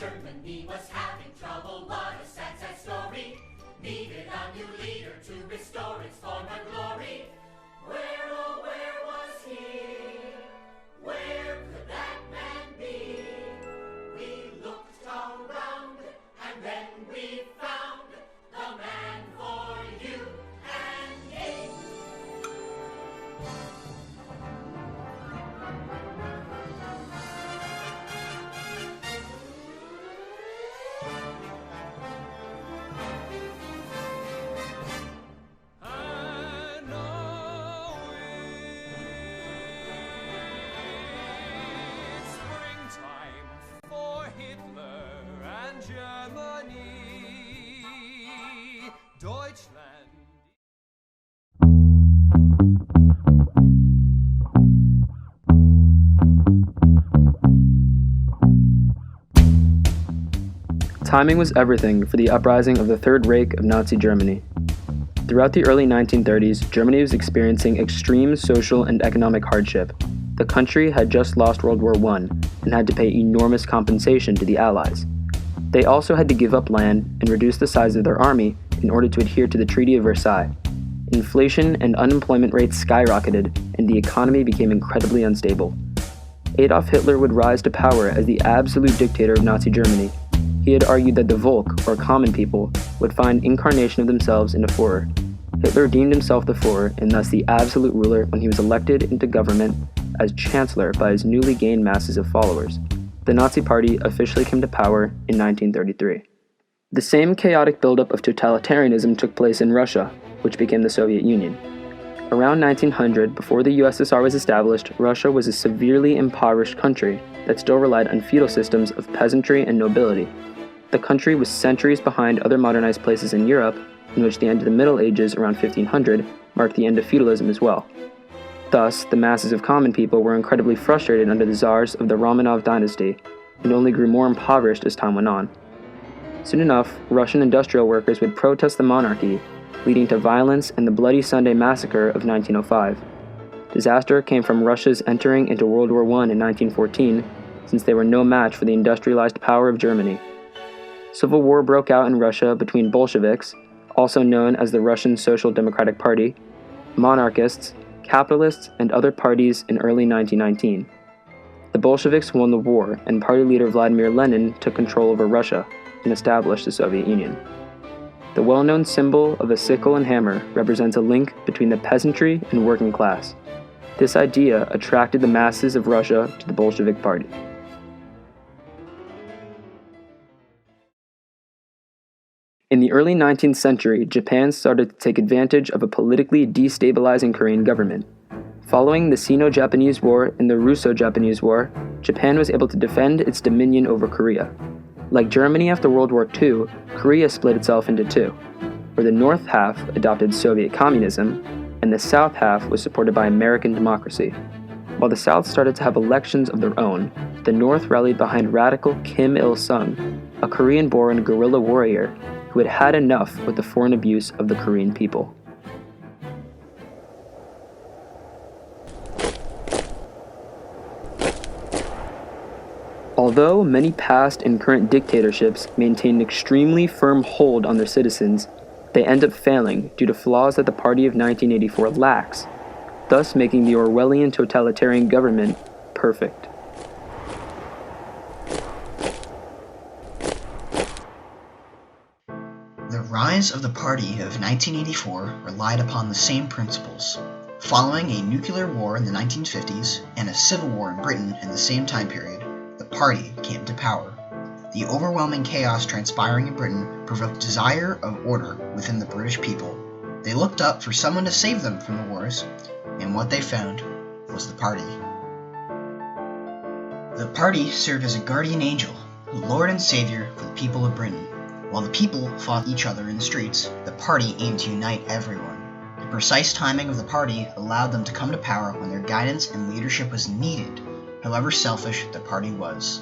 Germany was having trouble, what a sad, sad story. Needed a new leader to restore its former glory. Where, oh, where was he? Where could that man be? We looked around, and then we found the man for you and me. Timing was everything for the uprising of the Third Reich of Nazi Germany. Throughout the early 1930s, Germany was experiencing extreme social and economic hardship. The country had just lost World War I and had to pay enormous compensation to the Allies. They also had to give up land and reduce the size of their army in order to adhere to the Treaty of Versailles. Inflation and unemployment rates skyrocketed, and the economy became incredibly unstable. Adolf Hitler would rise to power as the absolute dictator of Nazi Germany. He had argued that the Volk, or common people, would find incarnation of themselves in a Führer. Hitler deemed himself the Führer and thus the absolute ruler when he was elected into government as Chancellor by his newly gained masses of followers. The Nazi Party officially came to power in 1933. The same chaotic buildup of totalitarianism took place in Russia, which became the Soviet Union. Around 1900, before the USSR was established, Russia was a severely impoverished country that still relied on feudal systems of peasantry and nobility. The country was centuries behind other modernized places in Europe, in which the end of the Middle Ages around 1500 marked the end of feudalism as well. Thus, the masses of common people were incredibly frustrated under the czars of the Romanov dynasty, and only grew more impoverished as time went on. Soon enough, Russian industrial workers would protest the monarchy, leading to violence and the Bloody Sunday Massacre of 1905. Disaster came from Russia's entering into World War I in 1914, since they were no match for the industrialized power of Germany. Civil war broke out in Russia between Bolsheviks, also known as the Russian Social Democratic Party, monarchists, capitalists, and other parties in early 1919. The Bolsheviks won the war, and party leader Vladimir Lenin took control over Russia and established the Soviet Union. The well-known symbol of a sickle and hammer represents a link between the peasantry and working class. This idea attracted the masses of Russia to the Bolshevik Party. In the early 19th century, Japan started to take advantage of a politically destabilizing Korean government. Following the Sino-Japanese War and the Russo-Japanese War, Japan was able to defend its dominion over Korea. Like Germany after World War II, Korea split itself into two, where the north half adopted Soviet communism, and the south half was supported by American democracy. While the south started to have elections of their own, the north rallied behind radical Kim Il-sung, a Korean-born guerrilla warrior who had had enough with the foreign abuse of the Korean people. Although many past and current dictatorships maintain an extremely firm hold on their citizens, they end up failing due to flaws that the Party of 1984 lacks, thus making the Orwellian totalitarian government perfect. The rise of the Party of 1984 relied upon the same principles. Following a nuclear war in the 1950s and a civil war in Britain in the same time period, the Party came to power. The overwhelming chaos transpiring in Britain provoked desire of order within the British people. They looked up for someone to save them from the wars, and what they found was the Party. The Party served as a guardian angel, a lord and savior for the people of Britain. While the people fought each other in the streets, the Party aimed to unite everyone. The precise timing of the Party allowed them to come to power when their guidance and leadership was needed, however selfish the Party was.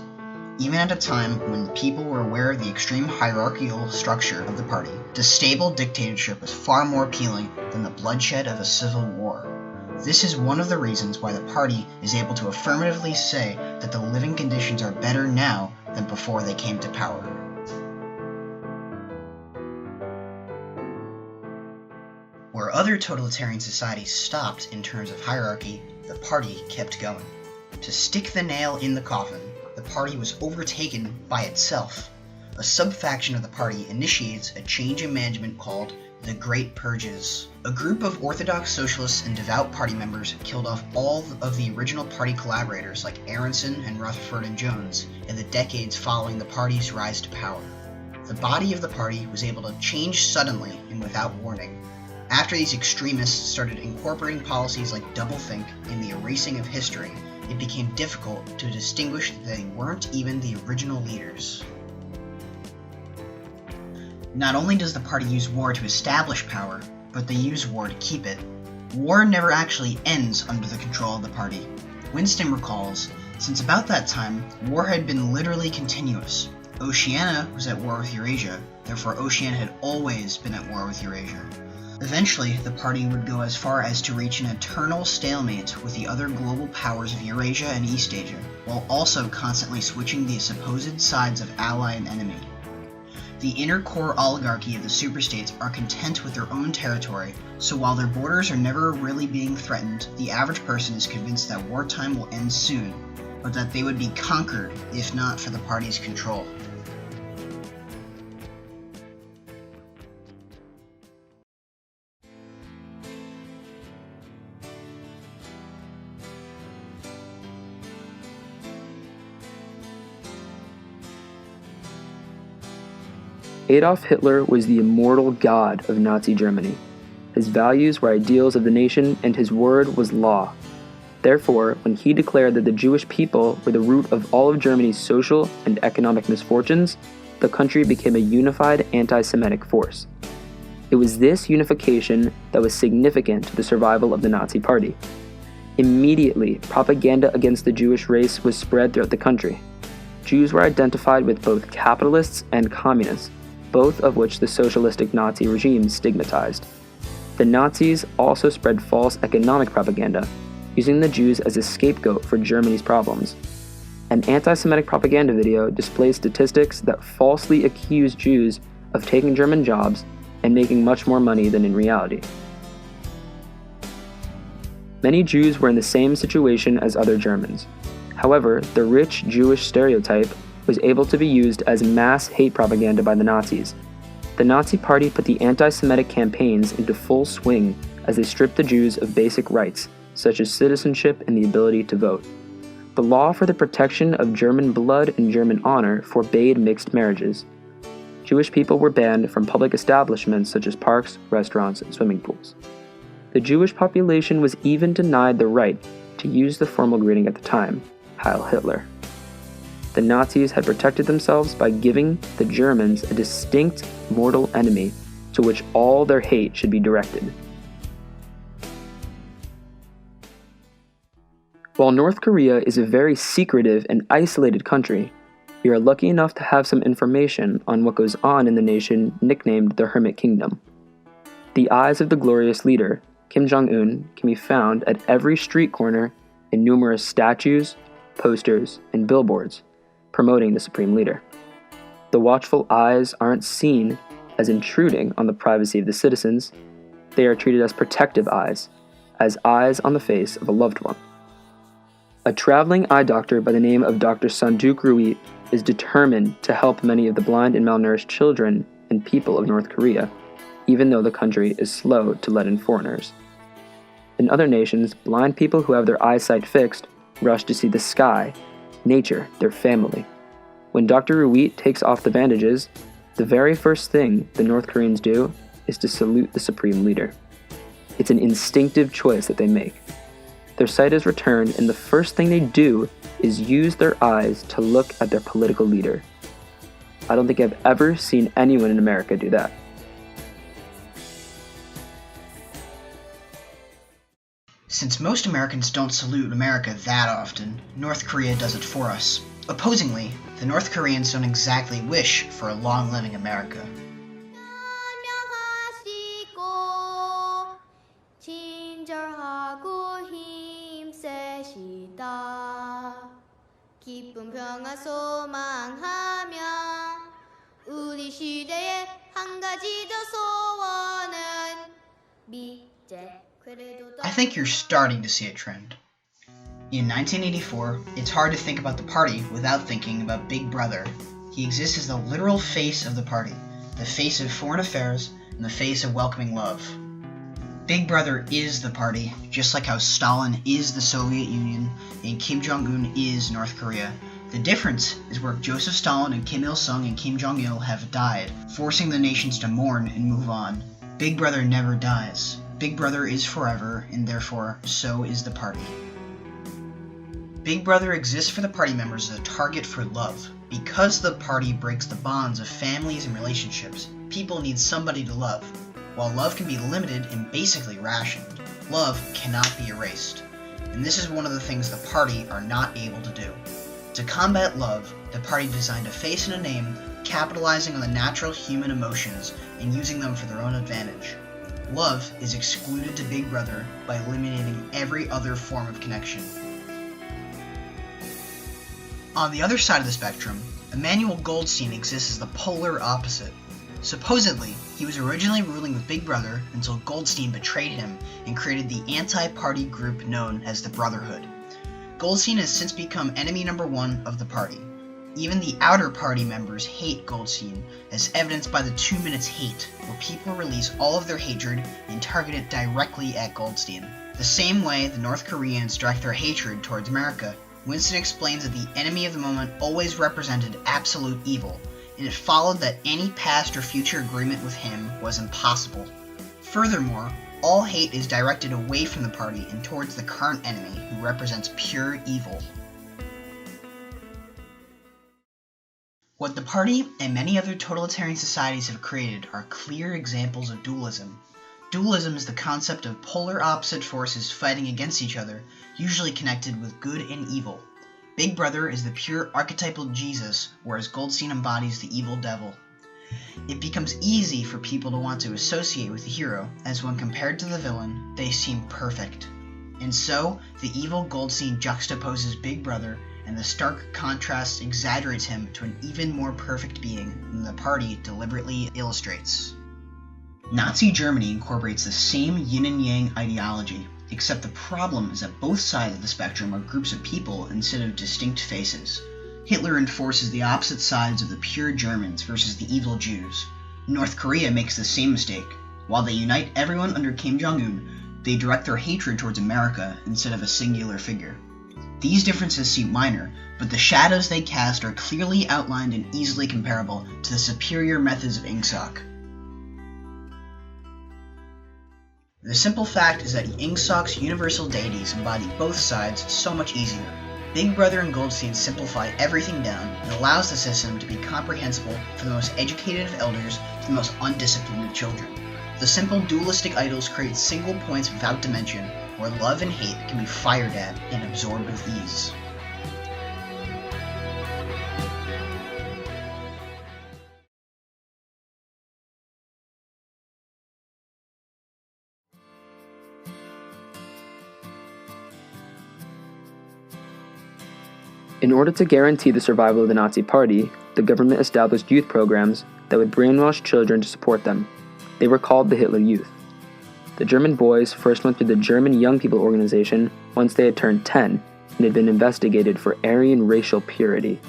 Even at a time when people were aware of the extreme hierarchical structure of the Party, the stable dictatorship was far more appealing than the bloodshed of a civil war. This is one of the reasons why the Party is able to affirmatively say that the living conditions are better now than than before they came to power. Where other totalitarian societies stopped in terms of hierarchy, the party kept going. To stick the nail in the coffin, the party was overtaken by itself. A sub-faction of the party initiates a change in management called the Great Purges. A group of orthodox socialists and devout party members killed off all of the original party collaborators like Aronson and Rutherford and Jones in the decades following the party's rise to power. The body of the party was able to change suddenly and without warning. After these extremists started incorporating policies like doublethink and the erasing of history, it became difficult to distinguish that they weren't even the original leaders. Not only does the party use war to establish power, but they use war to keep it. War never actually ends under the control of the party. Winston recalls, since about that time, war had been literally continuous. Oceania was at war with Eurasia, therefore Oceania had always been at war with Eurasia. Eventually, the party would go as far as to reach an eternal stalemate with the other global powers of Eurasia and Eastasia, while also constantly switching the supposed sides of ally and enemy. The inner core oligarchy of the superstates are content with their own territory, so while their borders are never really being threatened, the average person is convinced that wartime will end soon, but that they would be conquered if not for the party's control. Adolf Hitler was the immortal god of Nazi Germany. His values were ideals of the nation, and his word was law. Therefore, when he declared that the Jewish people were the root of all of Germany's social and economic misfortunes, the country became a unified anti-Semitic force. It was this unification that was significant to the survival of the Nazi Party. Immediately, propaganda against the Jewish race was spread throughout the country. Jews were identified with both capitalists and communists, both of which the socialistic Nazi regime stigmatized. The Nazis also spread false economic propaganda, using the Jews as a scapegoat for Germany's problems. An anti-Semitic propaganda video displays statistics that falsely accuse Jews of taking German jobs and making much more money than in reality. Many Jews were in the same situation as other Germans. However, the rich Jewish stereotype was able to be used as mass hate propaganda by the Nazis. The Nazi Party put the anti-Semitic campaigns into full swing as they stripped the Jews of basic rights, such as citizenship and the ability to vote. The law for the protection of German blood and German honor forbade mixed marriages. Jewish people were banned from public establishments such as parks, restaurants, and swimming pools. The Jewish population was even denied the right to use the formal greeting at the time, Heil Hitler. The Nazis had protected themselves by giving the Germans a distinct mortal enemy to which all their hate should be directed. While North Korea is a very secretive and isolated country, we are lucky enough to have some information on what goes on in the nation nicknamed the Hermit Kingdom. The eyes of the glorious leader, Kim Jong-un, can be found at every street corner in numerous statues, posters, and billboards promoting the supreme leader. The watchful eyes aren't seen as intruding on the privacy of the citizens. They are treated as protective eyes, as eyes on the face of a loved one. A traveling eye doctor by the name of Dr. Sanduk Ruit is determined to help many of the blind and malnourished children and people of North Korea, even though the country is slow to let in foreigners. In other nations, blind people who have their eyesight fixed rush to see the sky, nature, their family. When Dr. Ruit takes off the bandages, the very first thing the North Koreans do is to salute the supreme leader. It's an instinctive choice that they make. Their sight is returned, and the first thing they do is use their eyes to look at their political leader. I don't think I've ever seen anyone in America do that. Since most Americans don't salute America that often, North Korea does it for us. Opposingly, the North Koreans don't exactly wish for a long-living America. 기쁜 평화 소망하며 우리 시대의 한 가지 더 소원은 미제 그래도 I think you're starting to see a trend. In 1984, it's hard to think about the party without thinking about Big Brother. He exists as the literal face of the party, the face of foreign affairs, and the face of welcoming love. Big Brother is the party, just like how Stalin is the Soviet Union and Kim Jong-un is North Korea. The difference is where Joseph Stalin and Kim Il-sung and Kim Jong-il have died, forcing the nations to mourn and move on. Big Brother never dies. Big Brother is forever, and therefore, so is the party. Big Brother exists for the party members as a target for love. Because the party breaks the bonds of families and relationships, people need somebody to love. While love can be limited and basically rationed, love cannot be erased. And this is one of the things the party are not able to do. To combat love, the party designed a face and a name, capitalizing on the natural human emotions and using them for their own advantage. Love is excluded to Big Brother by eliminating every other form of connection. On the other side of the spectrum, Emmanuel Goldstein exists as the polar opposite. Supposedly, he was originally ruling with Big Brother until Goldstein betrayed him and created the anti-party group known as the Brotherhood. Goldstein has since become enemy number one of the party. Even the outer party members hate Goldstein, as evidenced by the 2 minutes hate, where people release all of their hatred and target it directly at Goldstein. The same way the North Koreans direct their hatred towards America, Winston explains that the enemy of the moment always represented absolute evil, and it followed that any past or future agreement with him was impossible. Furthermore, all hate is directed away from the party and towards the current enemy, who represents pure evil. What the party and many other totalitarian societies have created are clear examples of dualism. Dualism is the concept of polar opposite forces fighting against each other, usually connected with good and evil. Big Brother is the pure archetypal Jesus, whereas Goldstein embodies the evil devil. It becomes easy for people to want to associate with the hero, as when compared to the villain, they seem perfect. And so, the evil Goldstein juxtaposes Big Brother, and the stark contrast exaggerates him to an even more perfect being than the party deliberately illustrates. Nazi Germany incorporates the same yin and yang ideology, except the problem is that both sides of the spectrum are groups of people instead of distinct faces. Hitler enforces the opposite sides of the pure Germans versus the evil Jews. North Korea makes the same mistake. While they unite everyone under Kim Jong-un, they direct their hatred towards America instead of a singular figure. These differences seem minor, but the shadows they cast are clearly outlined and easily comparable to the superior methods of INGSOC. The simple fact is that INGSOC's universal deities embody both sides so much easier. Big Brother and Goldstein simplify everything down and allows the system to be comprehensible for the most educated of elders to the most undisciplined of children. The simple dualistic idols create single points without dimension, where love and hate can be fired at and absorbed with ease. In order to guarantee the survival of the Nazi Party, the government established youth programs that would brainwash children to support them. They were called the Hitler Youth. The German boys first went through the German Young People Organization once they had turned 10 and had been investigated for Aryan racial purity.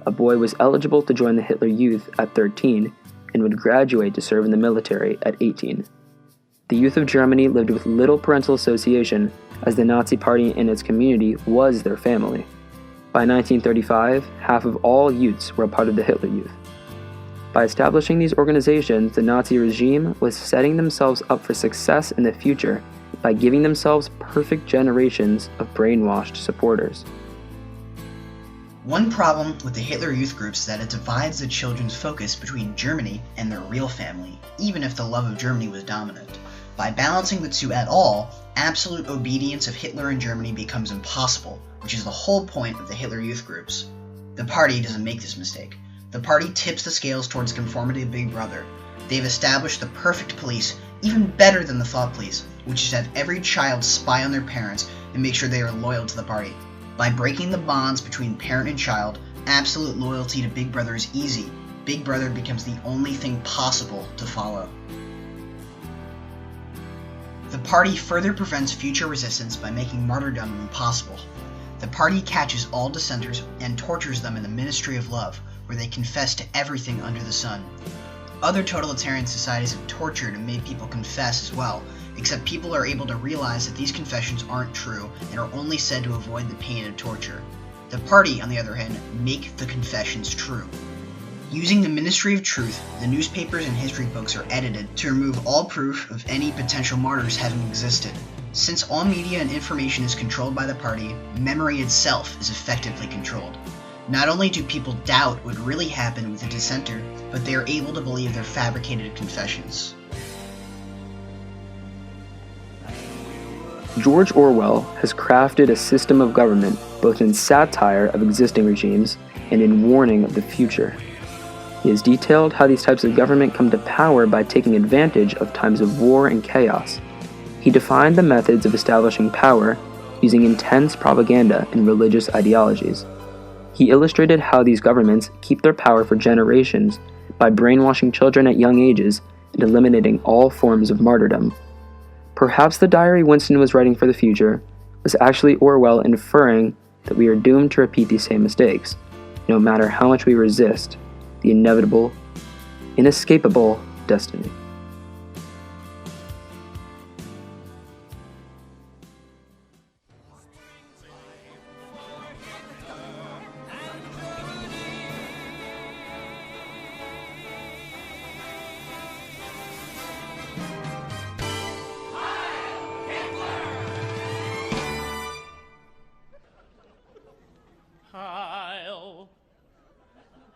A boy was eligible to join the Hitler Youth at 13 and would graduate to serve in the military at 18. The youth of Germany lived with little parental association, as the Nazi Party and its community was their family. By 1935, half of all youths were a part of the Hitler Youth. By establishing these organizations, the Nazi regime was setting themselves up for success in the future by giving themselves perfect generations of brainwashed supporters. One problem with the Hitler Youth groups is that it divides the children's focus between Germany and their real family, even if the love of Germany was dominant. By balancing the two at all, absolute obedience of Hitler and Germany becomes impossible, which is the whole point of the Hitler Youth groups. The party doesn't make this mistake. The party tips the scales towards conformity of Big Brother. They've established the perfect police, even better than the thought police, which is to have every child spy on their parents and make sure they are loyal to the party. By breaking the bonds between parent and child, absolute loyalty to Big Brother is easy. Big Brother becomes the only thing possible to follow. The party further prevents future resistance by making martyrdom impossible. The party catches all dissenters and tortures them in the Ministry of Love, where they confess to everything under the sun. Other totalitarian societies have tortured and made people confess as well, except people are able to realize that these confessions aren't true and are only said to avoid the pain of torture. The party, on the other hand, make the confessions true. Using the Ministry of Truth, the newspapers and history books are edited to remove all proof of any potential martyrs having existed. Since all media and information is controlled by the party, memory itself is effectively controlled. Not only do people doubt what really happened with a dissenter, but they are able to believe their fabricated confessions. George Orwell has crafted a system of government both in satire of existing regimes and in warning of the future. He has detailed how these types of government come to power by taking advantage of times of war and chaos. He defined the methods of establishing power using intense propaganda and religious ideologies. He illustrated how these governments keep their power for generations by brainwashing children at young ages and eliminating all forms of martyrdom. Perhaps the diary Winston was writing for the future was actually Orwell inferring that we are doomed to repeat these same mistakes, no matter how much we resist the inevitable, inescapable destiny.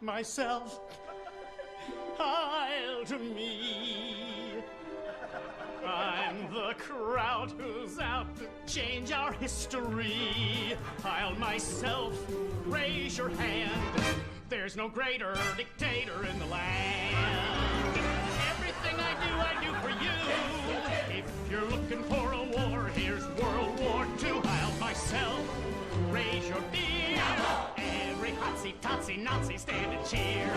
Myself, I'll to me. I'm the crowd who's out to change our history. I'll myself, raise your hand. There's no greater dictator in the land. Everything I do for you. If you're looking for a war, here's World War II. I'll myself, raise your deer. Every hotsy, totsy, Nazi stand and cheer.